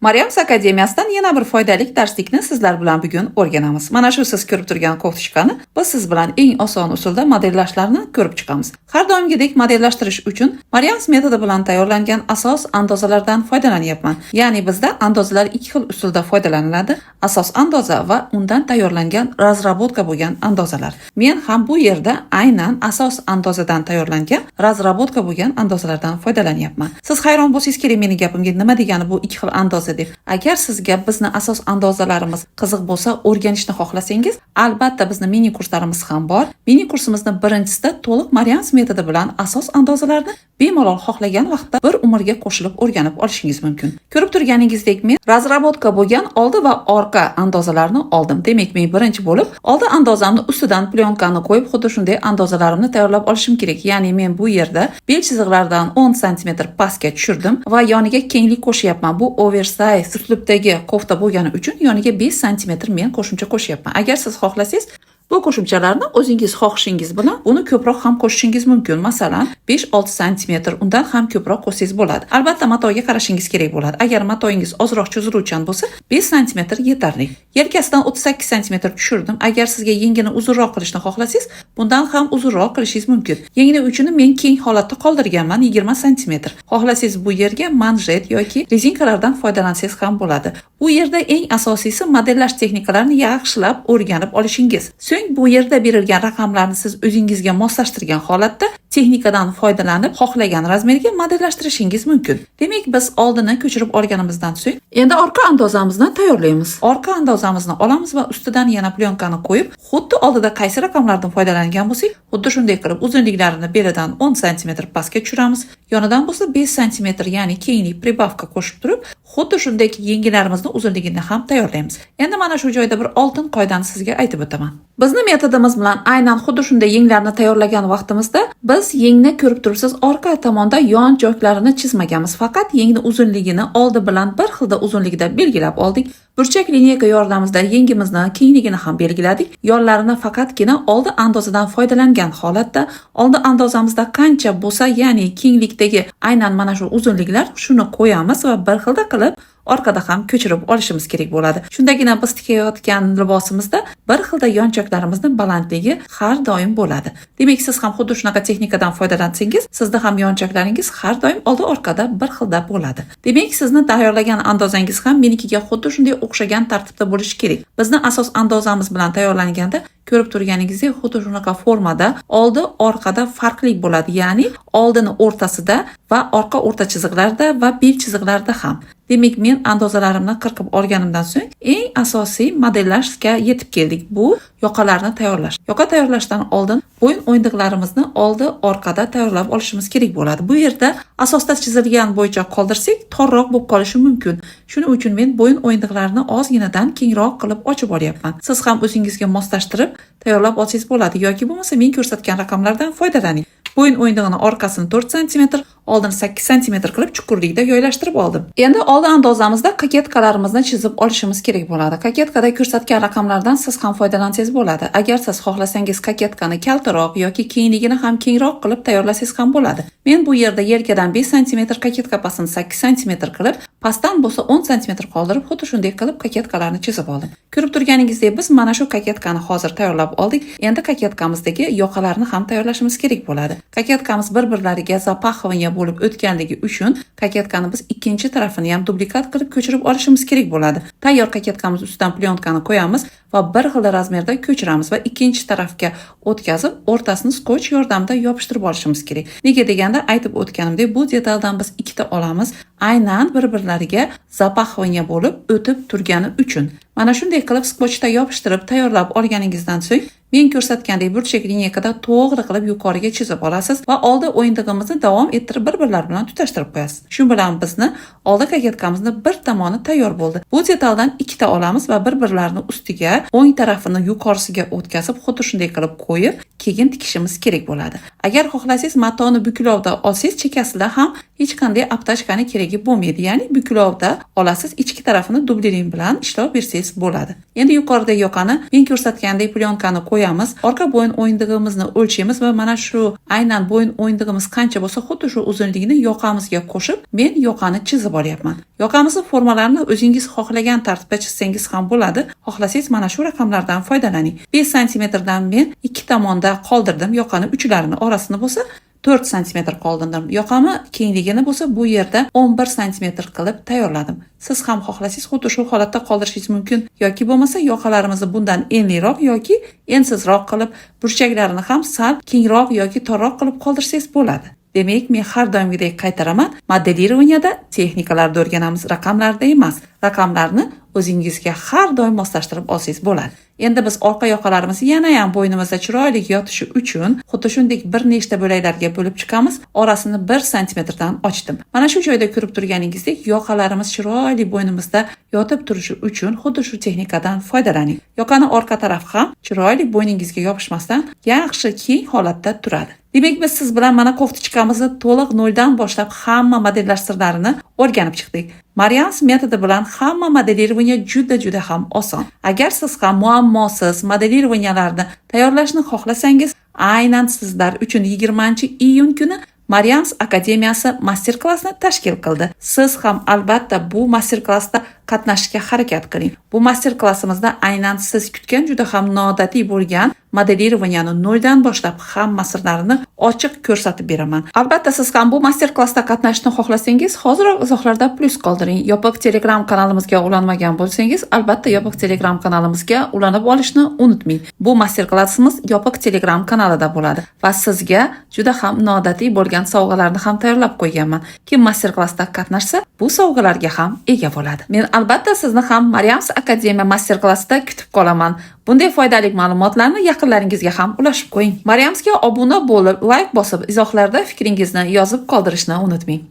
Maryams Akademiyasidan yana bir foydali darslikni sizlar bilan bugun o'rganamiz. Mana shu siz ko'rib turgan ko'rtishkani biz siz bilan eng oson usulda modellashlarni ko'rib chiqamiz. Har doimgidek modellashtirish uchun Maryams metodi bilan tayyorlangan asos andozalardan foydalanyapman. Ya'ni bizda andozalar ikki xil usulda foydalaniladi. Asos andoza va undan tayyorlangan razrabotka bo'lgan andozalar. Men ham bu yerda aynan asos andozadan tayyorlangan razrabotka bo'lgan andozalardan foydalanyapman. Siz hayron bo'lsangiz kerak meni gapimga nima degani bu ikki xil andoza deb. Agar sizga bizni asos andozalarimiz qiziq bo'lsa, o'rganishni xohlasangiz, albatta bizni mini kurslarimiz ham bor. Mini kursimizni birinchisida to'liq Maryams metodi bilan asos andozalarni bemalol xohlagan vaqtda bir umrga qo'shilib o'rganib olishingiz mumkin. Ko'rib turganingizdek men razrabotka bo'lgan oldi va orqa andozalarni oldim. Demak, men birinchi bo'lib oldi andozamni ustidan plyonkani qo'yib, xuddi shunday andozalarimni tayyorlab olishim kerak. Ya'ni men bu yerda bel chiziqlaridan 10 sm pastga tushirdim va yoniga kenglik qo'shyapman. Bu oversize uslubdagi kofta bo'lgani uchun yoniga 5 sm men qo'shimcha qo'shyapman. Agar siz xohlasangiz bu qo'shimchalarni o'zingiz xohishingiz bilan buni ko'proq ham qo'shishingiz mumkin. Masalan, 5-6 sm undan ham ko'proq qo'shsangiz bo'ladi. Albatta matoga qarashingiz kerak bo'ladi. Agar matoingiz ozroq cho'ziluvchan bo'lsa, 5 sm yetarli. Yelkasidan 38 sm tushirdim. Agar sizga yengini uzunroq qilishni xohlasangiz, bundan ham uzunroq qilishingiz mumkin. Yengini uchini men keng holatda qoldirganman, 20 sm. Xohlasangiz bu yerga manjet yoki rezinkalardan foydalansangiz ham bo'ladi. Bu yerda eng asosiysi modellash texnikalarini yaxshilab o'rganib olishingiz. So'ng bu yerda berilgan raqamlarni siz o'zingizga moslashtirgan holatda texnikadan foydalanib xohlagan razmerga modellashtirishingiz mumkin. Demak, biz oldini ko'chirib olganimizdan so'ng endi orqa andozamizni tayyorlaymiz. Orqa andozamizni olamiz va ustidan yana plyonkani qo'yib, xuddi oldida qaysi raqamlardan foydalangan bo'lsak, xuddi shunday qilib uzunliklarini belidan 10 sm pastga tushiramiz. Yonidan bo'lsa 5 sm, ya'ni kenglik pribavka qo'shib turib, xuddi shunday yengilarimizni uzunligini ham tayyorlaymiz. Endi mana shu joyda bir oltin qoidani sizga aytib o'taman. Bizni metodimiz bilan aynan xuddi shunday yenglarni tayyorlagan vaqtimizda biz yengni ko'rib turibsiz, orqa tomonda yon joylarini chizmaganmiz. Faqat yengni uzunligini oldi bilan bir xilda uzunlikda belgilab oldik. Burchak lineyka yordamida yengimizni kengligini ham belgiladik. Yonlarini faqatgina oldi andozadan foydalangan holatda oldi andozamizda qancha bo'lsa, ya'ni kenglikdagi aynan mana shu uzunliklar shuni qo'yamiz va bir xilda qilib orqada ham ko'chirib olishimiz kerak bo'ladi. Shundagina biz tikayotgan libosimizda bir xilda yonchoqlarimizni balandligi har doim bo'ladi. Demak, siz ham xuddi shunaqa texnikadan foydalansangiz, sizda ham yonchoqlaringiz har doim oldi orqada bir xilda bo'ladi. Demak, sizni tayyorlagan andozangiz ham menikiga xuddi shunday o'xshagan tartibda bo'lishi kerak. Bizni asos andozamiz bilan tayyorlanganda ko'rib turganingizdek xuddi shunaqa formada oldi orqada farqli bo'ladi. Ya'ni oldini o'rtasida va orqa o'rta chiziqlarda va bel chiziqlarida ham. Demak, men andozalarimni qirqib olganimdan so'ng eng asosiy modellashga yetib keldik. Bu yoqalarni tayyorlash. Yoqa tayyorlashdan oldin bo'yin o'yindiqlarimizni oldi orqada tayyorlab olishimiz kerak bo'ladi. Bu yerda asosda chizilgan bo'yicha qoldirsak, torroq bo'lib qolishi mumkin. Shuning uchun men bo'yin o'yindiqlarini ozginadan kengroq qilib ochib olyapman. Siz ham o'zingizga moslashtirib tayyorlab olsangiz bo'ladi yoki bo'lmasa men ko'rsatgan raqamlardan foydalaning. Bo'yin o'yindig'ini orqasini 4 sm, oldini 8 sm qilib chuqurlikda joylashtirib oldim. Endi oldi andozamizda kaketkalarimizni chizib olishimiz kerak bo'ladi. Kaketkada ko'rsatgan raqamlardan siz ham foydalansangiz bo'ladi. Agar siz xohlasangiz kaketkani kaltaroq yoki kengligini ham kengroq qilib tayyorlasangiz ham bo'ladi. Men bu yerda yelkadan 5 sm, kaketka pastini 8 sm qilib, pastdan bo'lsa 10 sm qoldirib, xuddi shunday qilib kaketkalarni chizib oldim. Ko'rib turganingizdek, biz mana shu kaketkani hozir tayyorlab oldik. Endi kaketkamizdagi yoqalarni ham tayyorlashimiz kerak bo'ladi. Kaketkamiz bir-birlariga zapaxovanya bo'lib o'tganligi uchun kaketkani biz ikkinchi tarafini ham dublikat qilib ko'chirib olishimiz kerak bo'ladi. Tayyor kaketkamiz ustidan plyonkani qo'yamiz va bir xil razmerda ko'chiramiz va ikkinchi tarafga o'tkazib, o'rtasini skoch yordamida yopishtirib olishimiz kerak. Nega deganda aytib o'tganimdek, bu detaldan biz ikkita olamiz, aynan bir-birlariga zapaxovanya bo'lib o'tib turgani uchun. Mana shunday qilib skochda yopishtirib tayyorlab olganingizdan so'ng men ko'rsatgandek burchak lineykada to'g'ri qilib yuqoriga chizib olasiz va oldi o'yindig'imizni davom ettirib bir-birlari bilan tutashtirib qo'yasiz. Shu bilan bizni oldi kaketkamizni bir tomoni tayyor bo'ldi. Bu detaldan ikkita olamiz va bir-birlarini ustiga o'ng tarafini yuqorisiga o'tkazib, xuddi shunday qilib qo'yib, keyin tikishimiz kerak bo'ladi. Agar xohlasangiz matoni buklovda olsangiz, chekkasida ham hech qanday aptachkani keragi qiyosligi bo'lmaydi. Ya'ni buklovda olasiz, ichki tarafini dublering bilan ishlov bersangiz bo'ladi. Endi yuqorida yoqani men ko'rsatgandek plyonkani qo'yamiz, orqa bo'yin o'yindig'imizni o'lchaymiz va mana shu aynan bo'yin o'yindig'imiz qancha bo'lsa, xuddi shu uzunligini yoqamizga qo'shib men yoqani chizib olyapman. Yoqamizni formalarini o'zingiz xohlagan tartibda chizsangiz ham bo'ladi. Xohlasangiz mana shu raqamlardan foydalaning. 5 santimetrdan men ikki tomonda qoldirdim. Yoqani uchlarini orasini bo'lsa 4 cm qoldirdim. Yoqami kengligini bo'lsa bu yerda 11 cm qilib tayyorladim. Siz ham xohlasangiz xuddi shu holatda qoldirishingiz mumkin yoki bo'lmasa yoqalarimizni bundan enliroq yoki ensizroq qilib, burchaklarini ham sal kengroq yoki torroq qilib qoldirsangiz bo'ladi. Demak, men har doimgidek qaytaraman. Modelirovaniyada texnikalarni o'rganamiz, raqamlarda emas. Raqamlarni o'zingizga har doim moslashtirib olsangiz bo'ladi. Endi biz orqa yoqalarimizni yana ham bo'ynimizda chiroyli yotishi uchun xuddi shunday bir nechta bo'laklarga bo'lib chiqamiz. Orasini 1 cm dan ochdim. Mana shu joyda ko'rib turganingizdek, yoqalarimiz chiroyli bo'ynimizda yotib turishi uchun xuddi shu texnikadan foydalaning. Yoqani orqa taraf ham chiroyli bo'yningizga yopishmasdan yaxshi keng holatda turadi. Demak, biz siz bilan mana koftichkamizni to'liq noldan boshlab hamma modellash sirlarini o'rganib chiqdik. Marians metodi bilan hamma modelирование juda ham oson. Agar siz ham muammosiz modelirованияларni tayyorlashni xohlasangiz, aynan sizlar uchun 20-iyun kuni Marians akademiyasi master-klassni tashkil qildi. Siz ham albatta bu master-klassda qatnashishga harakat qiling. Bu master-klassimizda aynan siz kutgan juda ham noodatiy bo'lgan modelirovaniyani noldan boshlab hamma sirlarini ochiq ko'rsatib beraman. Albatta siz ham bu master-klassda qatnashishni xohlasangiz, hoziroq izohlarda plus qoldiring. Yopiq Telegram kanalimizga ulanmagan bo'lsangiz, albatta yopiq Telegram kanalimizga ulanib olishni unutmang. Bu master-klassimiz yopiq Telegram kanalida bo'ladi va sizga juda ham noodatiy bo'lgan sovg'alarni ham tayyorlab qo'yganman. Kim master-klassda qatnashsa, bu sovg'alarga ham ega bo'ladi. Men albatta sizni ham Mariams Akademiya master-klassida kutib qolaman. Bunday foydali ma'lumotlarni yaqinlaringizga ham ulashib qo'ying. Mariamsga obuna bo'lib, like bosib, izohlarda fikringizni yozib qoldirishni unutmang.